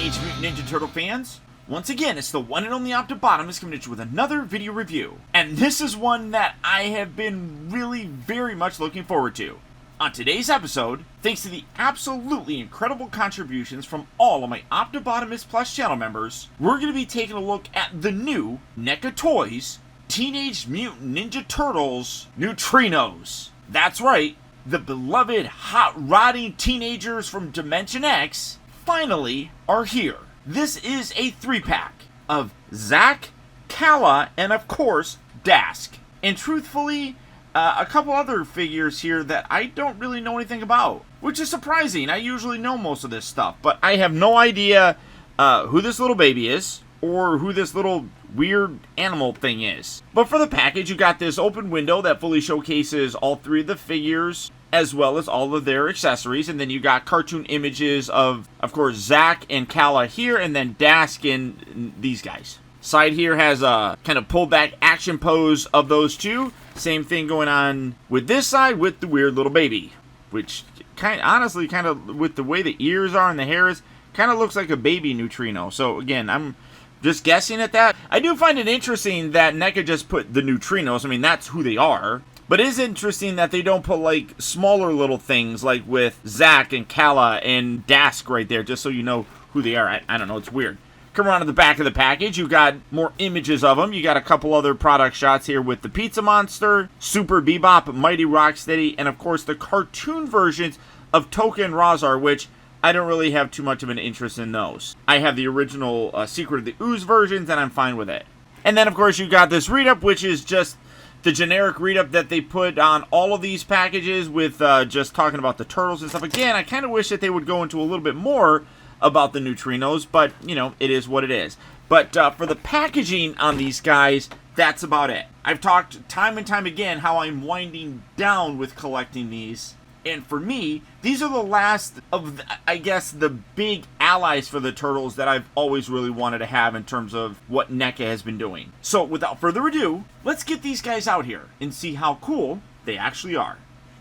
Teenage Mutant Ninja Turtle fans. Once again, it's the one and only Optibotimus coming at you with another video review. And this is one that I have been really very much looking forward to. On today's episode, thanks to the absolutely incredible contributions from all of my Optibotimus Plus channel members, we're going to be taking a look at the new NECA Toys Teenage Mutant Ninja Turtles NEUTRINOS. That's right, the beloved hot-rodding teenagers from Dimension X finally are here. This is a 3-pack of Zack, Kala, and of course, Dask. And truthfully, a couple other figures here that I don't really know anything about, which is surprising. I usually know most of this stuff, but I have no idea who this little baby is or who this little weird animal thing is. But for the package, you got this open window that fully showcases all three of the figures as well as all of their accessories, and then you got cartoon images of course, Zack and Kala here, and then Dask and these guys. Side here has a kind of pulled back action pose of those two. Same thing going on with this side with the weird little baby, which honestly, with the way the ears are and the hair is, kind of looks like a baby neutrino. So again, I'm just guessing at that. I do find it interesting that NECA just put the neutrinos. I mean, that's who they are. But it is interesting that they don't put, like, smaller little things, like with Zack and Kala and Dask right there, just so you know who they are. I don't know, it's weird. Come around to the back of the package, you got more images of them. You got a couple other product shots here with the Pizza Monster, Super Bebop, Mighty Rocksteady, and of course the cartoon versions of Toka and Razar, which I don't really have too much of an interest in those. I have the original Secret of the Ooze versions, and I'm fine with it. And then, of course, you got this read-up, which is just the generic read-up that they put on all of these packages with just talking about the turtles and stuff. Again, I kind of wish that they would go into a little bit more about the neutrinos, but, you know, it is what it is. But for the packaging on these guys, that's about it. I've talked time and time again how I'm winding down with collecting these. And for me, these are the last of, I guess, the big allies for the Turtles that I've always really wanted to have in terms of what NECA has been doing. So without further ado, let's get these guys out here and see how cool they actually are.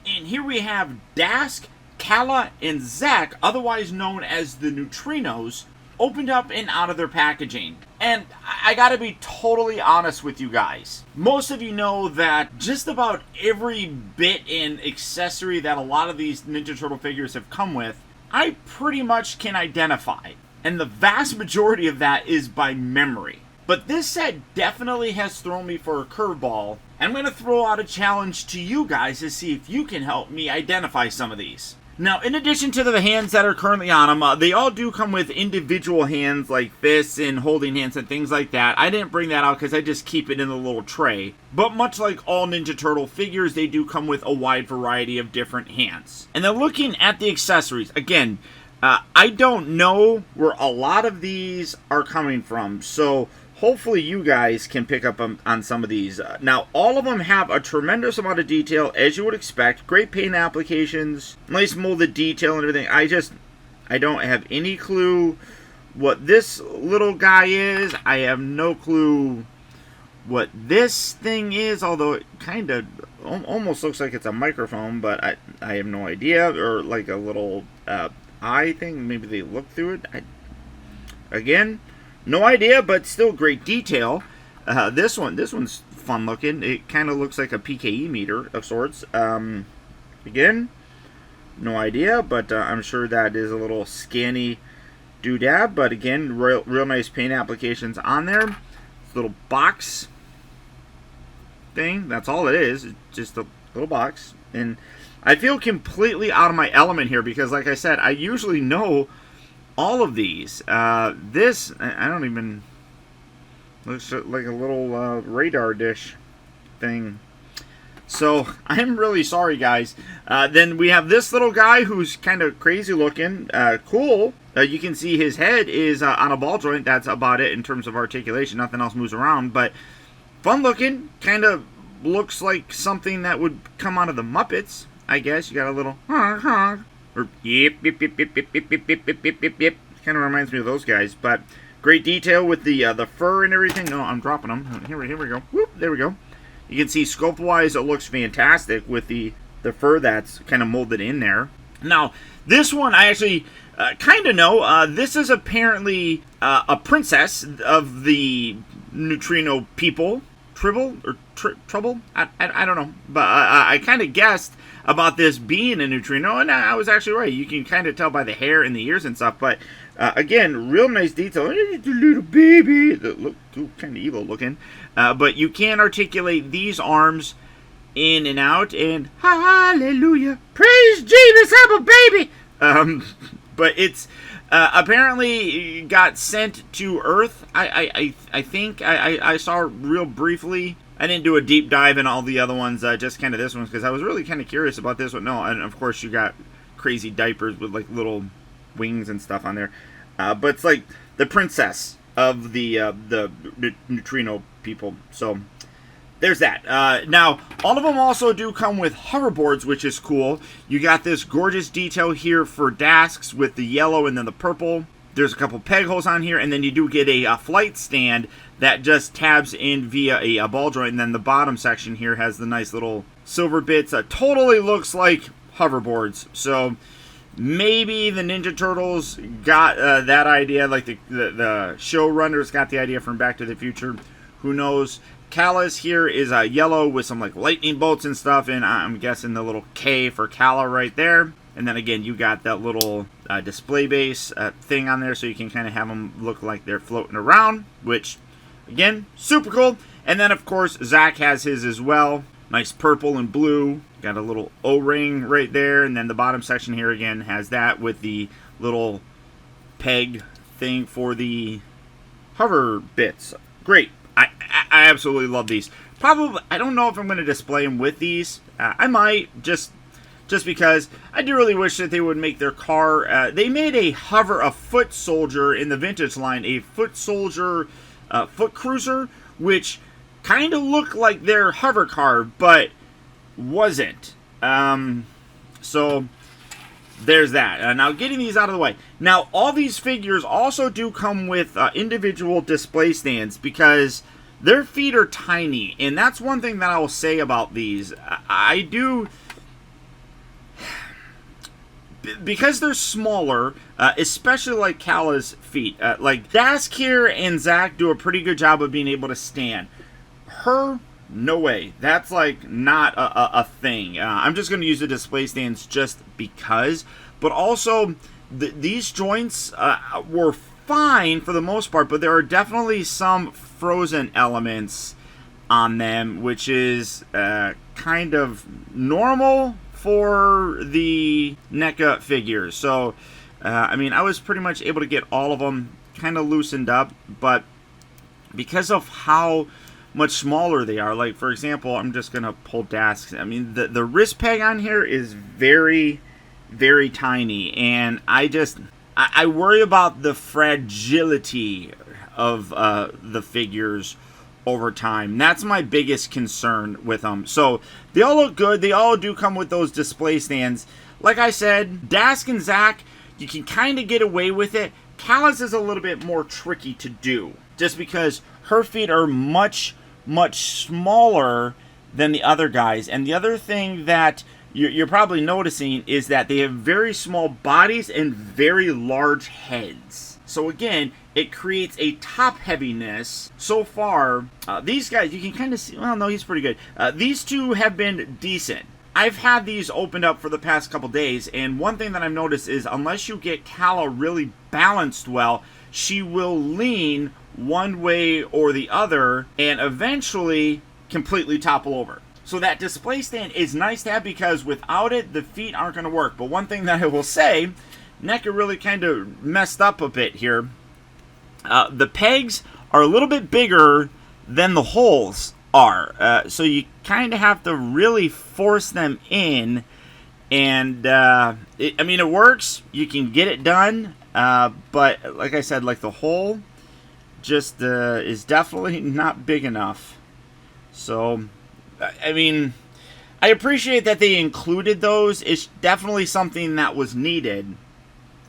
And here we have Dask, Kala, and Zack, otherwise known as the Neutrinos, opened up and out of their packaging. And I gotta be totally honest with you guys. Most of you know that just about every bit and accessory that a lot of these Ninja Turtle figures have come with, I pretty much can identify. And the vast majority of that is by memory. But this set definitely has thrown me for a curveball. I'm gonna throw out a challenge to you guys to see if you can help me identify some of these. Now, in addition to the hands that are currently on them, they all do come with individual hands like fists and holding hands and things like that. I didn't bring that out because I just keep it in the little tray. But much like all Ninja Turtle figures, they do come with a wide variety of different hands. And then looking at the accessories, again, I don't know where a lot of these are coming from, so hopefully you guys can pick up on some of these. Now, all of them have a tremendous amount of detail, as you would expect. Great paint applications, nice molded detail and everything. I don't have any clue what this little guy is. I have no clue what this thing is, although it kind of almost looks like it's a microphone, but I have no idea. Or like a little eye thing. Maybe they look through it. Again, no idea, but still great detail. This one's fun looking. It kind of looks like a PKE meter of sorts. Again, no idea, but I'm sure that is a little scanny doodad. But again, real nice paint applications on there. This little box thing. That's all it is. It's just a little box. And I feel completely out of my element here because, like I said, I usually know all of these. This, I don't even, looks like a little radar dish thing. So, I'm really sorry, guys. Then we have this little guy who's kind of crazy looking. Cool. You can see his head is on a ball joint. That's about it in terms of articulation. Nothing else moves around. But fun looking. Kind of looks like something that would come out of the Muppets, I guess. You got a little honk honk. Or yip, yip, yip, yip, yip, yip, yip, yip, yip, yip, yip. Kind of reminds me of those guys. But great detail with the fur and everything. No, I'm dropping them. Here we go. Whoop, there we go. You can see scope-wise, it looks fantastic with the fur that's kind of molded in there. Now, this one I actually kind of know. This is apparently a princess of the neutrino people. Tribble or trouble? I don't know. But I kind of guessed about this being a neutrino, and I was actually right. You can kind of tell by the hair and the ears and stuff. But again, real nice detail. It's a little baby. That look kind of evil looking. But you can articulate these arms in and out, and hallelujah, praise Jesus, I'm a baby. But it's apparently got sent to Earth. I think I saw real briefly. I didn't do a deep dive in all the other ones, just kind of this one, because I was really kind of curious about this one. No, and of course you got crazy diapers with like little wings and stuff on there. But it's like the princess of the neutrino people. So there's that. Now, all of them also do come with hoverboards, which is cool. You got this gorgeous detail here for Dasks with the yellow and then the purple. There's a couple peg holes on here, and then you do get a flight stand that just tabs in via a ball joint, and then the bottom section here has the nice little silver bits. Totally looks like hoverboards. So maybe the Ninja Turtles got that idea, like the showrunners got the idea from Back to the Future. Who knows? Kala's here is yellow with some like lightning bolts and stuff, and I'm guessing the little K for Kala right there. And then again, you got that little display base thing on there, so you can kind of have them look like they're floating around, which, again, super cool. And then, of course, Zach has his as well. Nice purple and blue. Got a little O-ring right there, and then the bottom section here, again, has that with the little peg thing for the hover bits. Great. I absolutely love these. Probably, I don't know if I'm going to display them with these. I might, just because I do really wish that they would make their car. They made a foot soldier in the vintage line, a foot soldier foot cruiser, which kind of looked like their hover car, but wasn't. So there's that. Now, getting these out of the way. Now, all these figures also do come with individual display stands, because their feet are tiny, and that's one thing that I will say about these. I do, because they're smaller, especially like Kala's feet. Like Dask here and Zach do a pretty good job of being able to stand. Her, no way. That's like not a thing. I'm just going to use the display stands just because. But also, these joints were fine for the most part, but there are definitely some frozen elements on them, which is kind of normal for the NECA figures. So, I mean, I was pretty much able to get all of them kind of loosened up, but because of how much smaller they are, like, for example, I'm just going to pull Dasks. I mean, the wrist peg on here is very, very tiny, and I worry about the fragility of the figures over time. That's my biggest concern with them. So they all look good. They all do come with those display stands. Like I said, Dask and Zach, you can kind of get away with it. Kala's is a little bit more tricky to do, just because her feet are much, much smaller than the other guys. And the other thing that you're probably noticing is that they have very small bodies and very large heads. So again, it creates a top heaviness. So far, these guys, you can kind of see, well, no, he's pretty good. These two have been decent. I've had these opened up for the past couple days, and one thing that I've noticed is unless you get Kala really balanced well, she will lean one way or the other and eventually completely topple over. So that display stand is nice to have, because without it, the feet aren't going to work. But one thing that I will say, NECA really kind of messed up a bit here. The pegs are a little bit bigger than the holes are. So you kind of have to really force them in. And, it works. You can get it done. But, like I said, like the hole just is definitely not big enough. So, I mean, I appreciate that they included those. It's definitely something that was needed,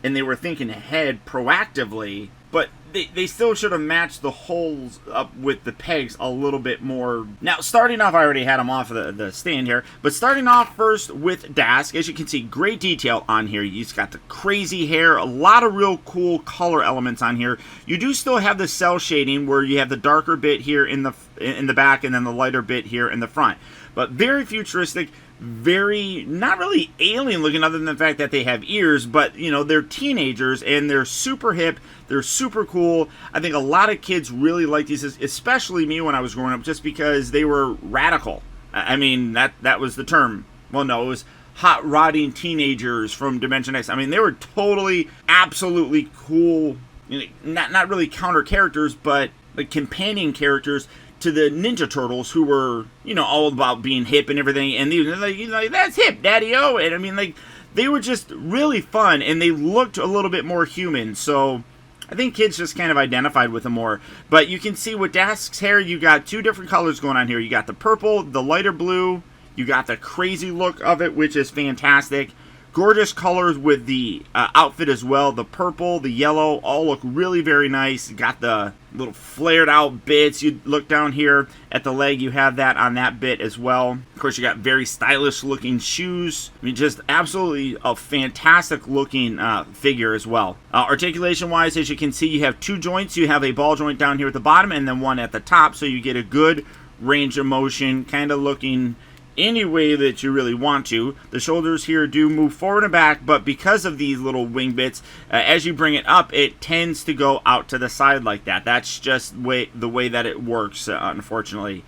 and they were thinking ahead proactively. But they still should have matched the holes up with the pegs a little bit more. Now, starting off, I already had them off of the stand here, but starting off first with Dask, as you can see, great detail on here. You've got the crazy hair, a lot of real cool color elements on here. You do still have the cell shading where you have the darker bit here in the back and then the lighter bit here in the front. But very futuristic, very, not really alien looking other than the fact that they have ears, but, you know, they're teenagers and they're super hip, they're super cool. I think a lot of kids really like these, especially me when I was growing up, just because they were radical. I mean, that was the term. Well, no, it was hot rodding teenagers from Dimension X. I mean, they were totally, absolutely cool, you know, not really counter characters, but like companion characters to the Ninja Turtles, who were, you know, all about being hip and everything, and they were like, you know, that's hip, Daddy-O, and I mean, like, they were just really fun, and they looked a little bit more human, so I think kids just kind of identified with them more. But you can see with Dask's hair, you got two different colors going on here. You got the purple, the lighter blue, you got the crazy look of it, which is fantastic. Gorgeous colors with the outfit as well. The purple, the yellow, all look really very nice. Got the little flared out bits. You look down here at the leg, you have that on that bit as well. Of course, you got very stylish looking shoes. I mean, just absolutely a fantastic looking figure as well. Articulation wise, as you can see, you have two joints. You have a ball joint down here at the bottom and then one at the top, so you get a good range of motion, kind of looking any way that you really want to. The shoulders here do move forward and back, but because of these little wing bits, as you bring it up, it tends to go out to the side like that. That's just the way that it works, unfortunately.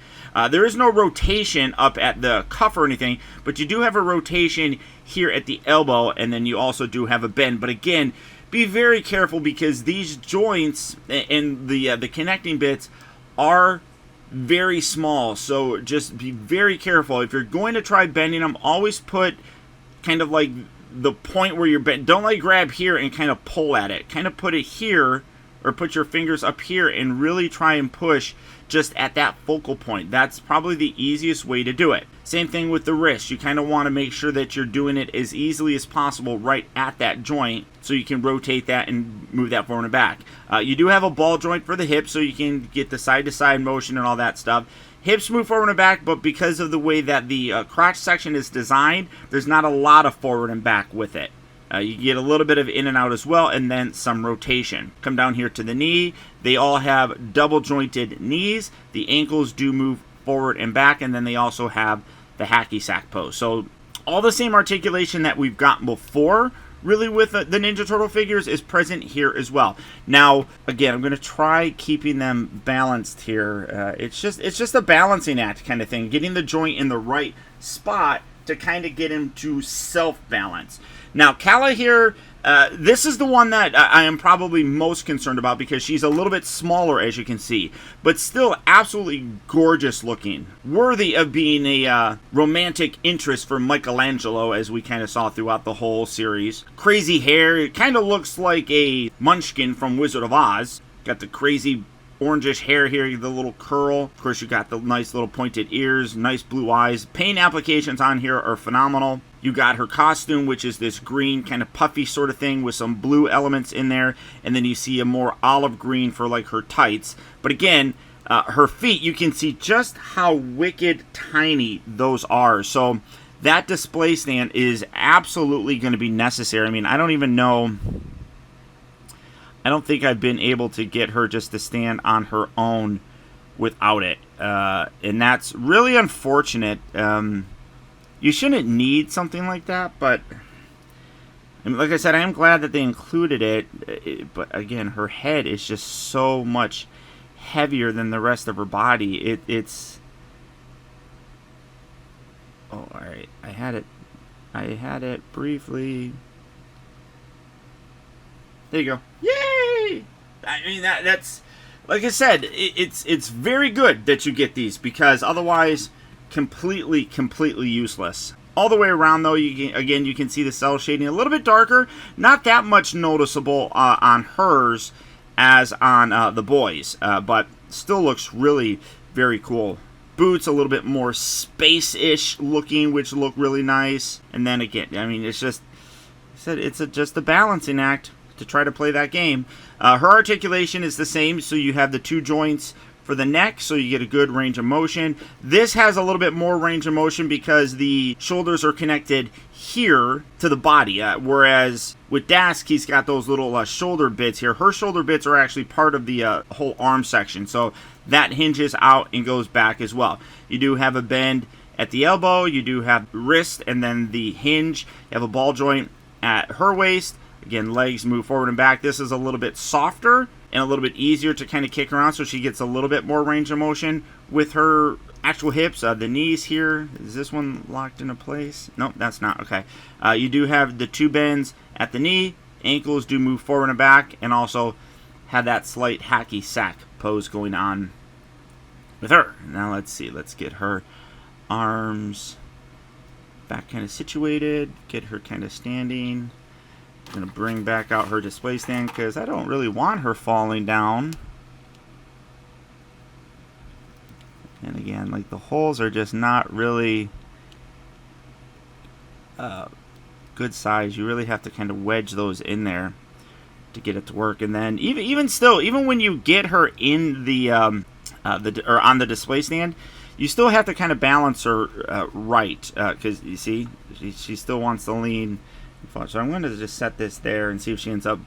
There is no rotation up at the cuff or anything, but you do have a rotation here at the elbow, and then you also do have a bend. But again, be very careful because these joints and the connecting bits are very small, so just be very careful. If you're going to try bending them, always put kind of like the point where you're bent. Don't like grab here and kind of pull at it. Kind of put it here, or put your fingers up here and really try and push just at that focal point. That's probably the easiest way to do it. Same thing with the wrist. You kind of want to make sure that you're doing it as easily as possible right at that joint so you can rotate that and move that forward and back. You do have a ball joint for the hips so you can get the side-to-side motion and all that stuff. Hips move forward and back, but because of the way that the crotch section is designed, there's not a lot of forward and back with it. You get a little bit of in and out as well, and then some rotation. Come down here to the knee. They all have double jointed knees. The ankles do move forward and back, and then they also have the hacky sack pose. So all the same articulation that we've gotten before, really, with the Ninja Turtle figures is present here as well. Now, again, I'm going to try keeping them balanced here. It's just a balancing act kind of thing, getting the joint in the right spot to kind of get him to self-balance. Now, Kala here, this is the one that I am probably most concerned about because she's a little bit smaller, as you can see, but still absolutely gorgeous looking. Worthy of being a romantic interest for Michelangelo, as we kind of saw throughout the whole series. Crazy hair. It kind of looks like a Munchkin from Wizard of Oz. Got the crazy orangish hair here, the little curl. Of course, you got the nice little pointed ears, nice blue eyes. Paint applications on here are phenomenal. You got her costume, which is this green kind of puffy sort of thing with some blue elements in there, and then you see a more olive green for like her tights. But again, her feet, you can see just how wicked tiny those are. So that display stand is absolutely going to be necessary. I mean, I don't even know. I don't think I've been able to get her just to stand on her own without it. And that's really unfortunate. You shouldn't need something like that, but I mean, like I said, I am glad that they included it. But again, her head is just so much heavier than the rest of her body. It's... Oh, alright. I had it briefly. There you go. Yay! I mean, that's... Like I said, it's very good that you get these, because otherwise, completely useless. All the way around, though, you can see the cell shading a little bit darker. Not that much noticeable on hers as on the boys, but still looks really very cool. Boots a little bit more space-ish looking, which look really nice. And then again, I mean, it's just... I said it's just a balancing act. to try to play that game. Her articulation is the same, so you have the 2 joints for the neck, so you get a good range of motion. This has a little bit more range of motion because the shoulders are connected here to the body, whereas with Dask, he's got those little shoulder bits here. Her shoulder bits are actually part of the whole arm section, so that hinges out and goes back as well. You do have a bend at the elbow, you do have wrist, and then the hinge. You have a ball joint at her waist. Again, legs move forward and back. This is a little bit softer and a little bit easier to kind of kick around, so she gets a little bit more range of motion with her actual hips. The knees here, is this one locked into place? Nope, that's not. Okay. You do have the 2 bends at the knee. Ankles do move forward and back, and also have that slight hacky sack pose going on with her. Now let's see. Let's get her arms back kind of situated. Get her kind of standing. I'm going to bring back out her display stand because I don't really want her falling down. And again, like, the holes are just not really good size. You really have to kind of wedge those in there to get it to work. And then even still, even when you get her in the or on the display stand, you still have to kind of balance her right, because you see she still wants to lean. So I'm going to just set this there and see if she ends up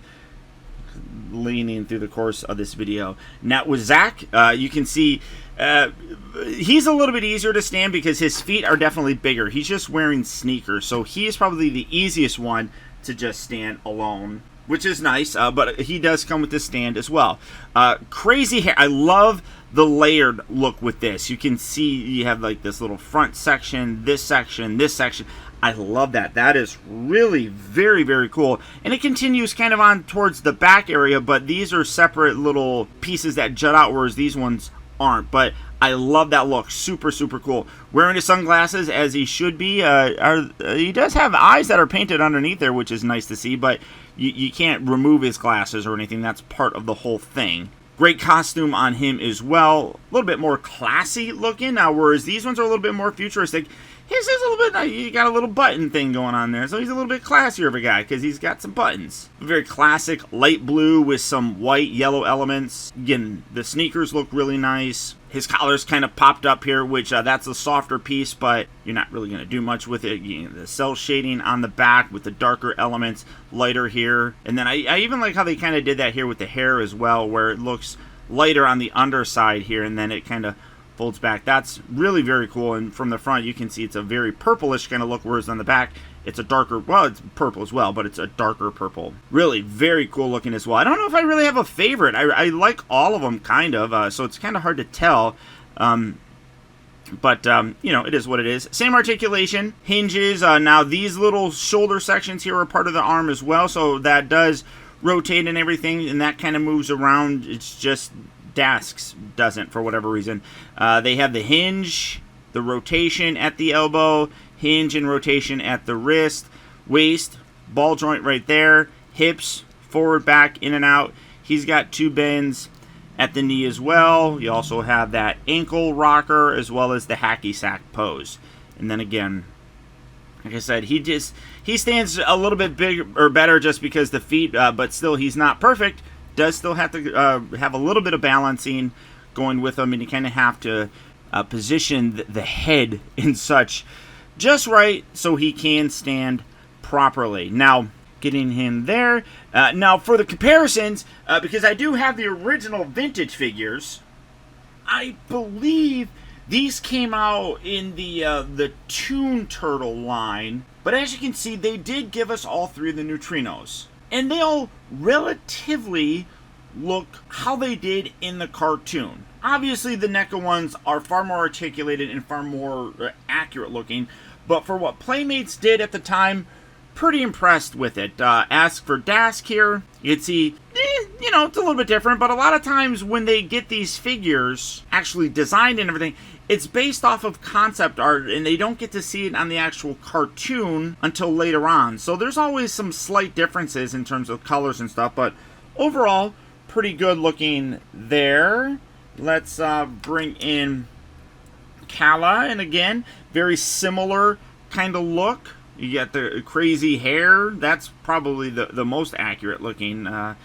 leaning through the course of this video. Now with Zach, you can see he's a little bit easier to stand because his feet are definitely bigger. He's just wearing sneakers, so he is probably the easiest one to just stand alone, which is nice, but he does come with this stand as well. Crazy hair. I love the layered look with this. You can see you have like this little front section, this section, this section. I love that. That is really very, very cool. And it continues kind of on towards the back area, but these are separate little pieces that jut out, whereas these ones aren't. But I love that look. Super, super cool. Wearing his sunglasses, as he should be. He does have eyes that are painted underneath there, which is nice to see, but you can't remove his glasses or anything. That's part of the whole thing. Great costume on him as well. A little bit more classy looking, whereas these ones are a little bit more futuristic. His is a little bit, you got a little button thing going on there, so he's a little bit classier of a guy because he's got some buttons. Very classic light blue with some white, yellow elements. Again, the sneakers look really nice. His collar's kind of popped up here, which that's a softer piece, but you're not really going to do much with it. The cell shading on the back with the darker elements, lighter here. And then I even like how they kind of did that here with the hair as well, where it looks lighter on the underside here, and then it kind of folds back. That's really very cool. And from the front, you can see it's a very purplish kind of look, whereas on the back, it's a darker, well, it's purple as well, but it's a darker purple. Really very cool looking as well. I don't know if I really have a favorite. I like all of them, kind of, so it's kind of hard to tell. But you know, it is what it is. Same articulation, hinges. Now, these little shoulder sections here are part of the arm as well, so that does rotate and everything, and that kind of moves around. It's just Dask's doesn't, for whatever reason. They have the hinge, the rotation at the elbow, hinge and rotation at the wrist, waist, ball joint right there, hips, forward, back, in and out. He's got 2 bends at the knee as well. You also have that ankle rocker as well as the hacky sack pose. And then again, like I said, he stands a little bit bigger or better just because the feet, but still he's not perfect. Does still have to have a little bit of balancing going with him, and you kind of have to position the head in such just right so he can stand properly. Now, getting him there. Now, for the comparisons, because I do have the original vintage figures, I believe these came out in the Toon Turtle line, but as you can see, they did give us all 3 of the Neutrinos. And they all relatively look how they did in the cartoon. Obviously, the NECA ones are far more articulated and far more accurate looking, but for what Playmates did at the time, pretty impressed with it. As for Dask here, you can see, you know, it's a little bit different, but a lot of times when they get these figures actually designed and everything, it's based off of concept art, and they don't get to see it on the actual cartoon until later on. So there's always some slight differences in terms of colors and stuff, but overall, pretty good looking there. Let's bring in Kala, and again, very similar kind of look. You got the crazy hair. That's probably the most accurate looking. Well,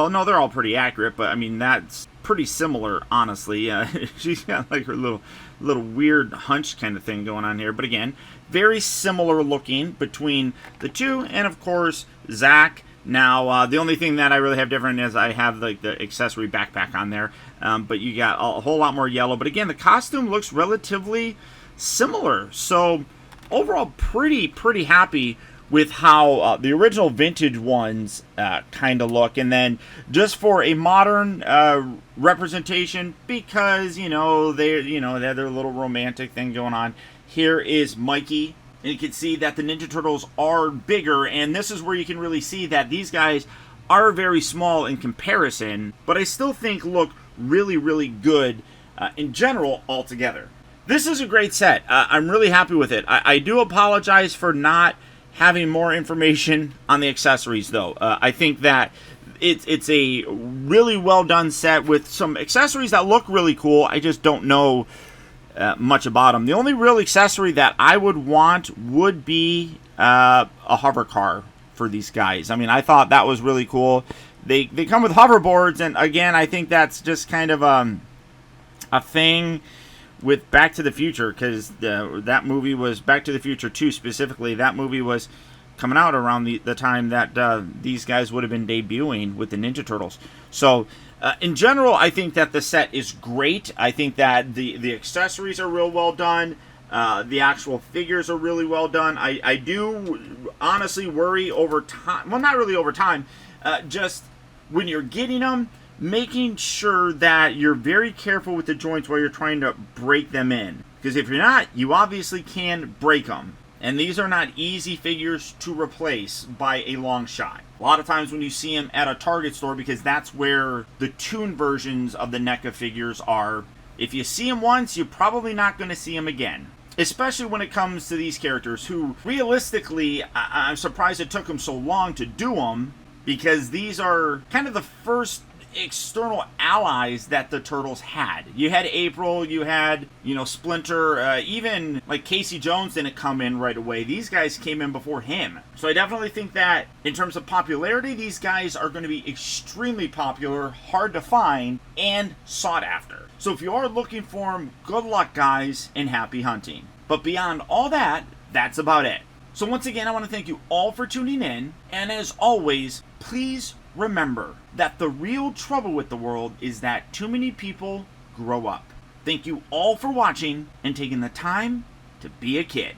no, they're all pretty accurate, but I mean that's pretty similar, honestly. She's got like her little weird hunch kind of thing going on here, but again, very similar looking between the two, and of course Zach. Now, the only thing that I really have different is I have like the accessory backpack on there, but you got a whole lot more yellow. But again, the costume looks relatively similar, so overall pretty happy with how the original vintage ones kind of look. And then just for a modern representation, because they have their little romantic thing going on, here is Mikey. And you can see that the Ninja Turtles are bigger, and this is where you can really see that these guys are very small in comparison, but I still think look really good in general altogether. This is a great set. I'm really happy with it. I do apologize for not having more information on the accessories, though. I think that it's a really well done set with some accessories that look really cool. I just don't know much about them. The only real accessory that I would want would be a hover car for these guys. I mean, I thought that was really cool. They come with hoverboards, and again, I think that's just kind of a thing with Back to the Future, because that movie was Back to the Future 2 specifically. That movie was coming out around the time that these guys would have been debuting with the Ninja Turtles. So in general, I think that the set is great. I think that the accessories are real well done. The actual figures are really well done. I do honestly worry over time. Well, not really over time. Just when you're getting them, making sure that you're very careful with the joints while you're trying to break them in. Because if you're not, you obviously can break them. And these are not easy figures to replace by a long shot. A lot of times when you see them at a Target store, because that's where the tuned versions of the NECA figures are, if you see them once, you're probably not going to see them again. Especially when it comes to these characters who, realistically, I'm surprised it took them so long to do them, because these are kind of the first external allies that the Turtles had. You had April, you had, Splinter, even like Casey Jones didn't come in right away. These guys came in before him. So I definitely think that in terms of popularity, these guys are going to be extremely popular, hard to find, and sought after. So if you are looking for them, good luck, guys, and happy hunting. But beyond all that, that's about it. So once again, I want to thank you all for tuning in, and as always, please remember that the real trouble with the world is that too many people grow up. Thank you all for watching and taking the time to be a kid.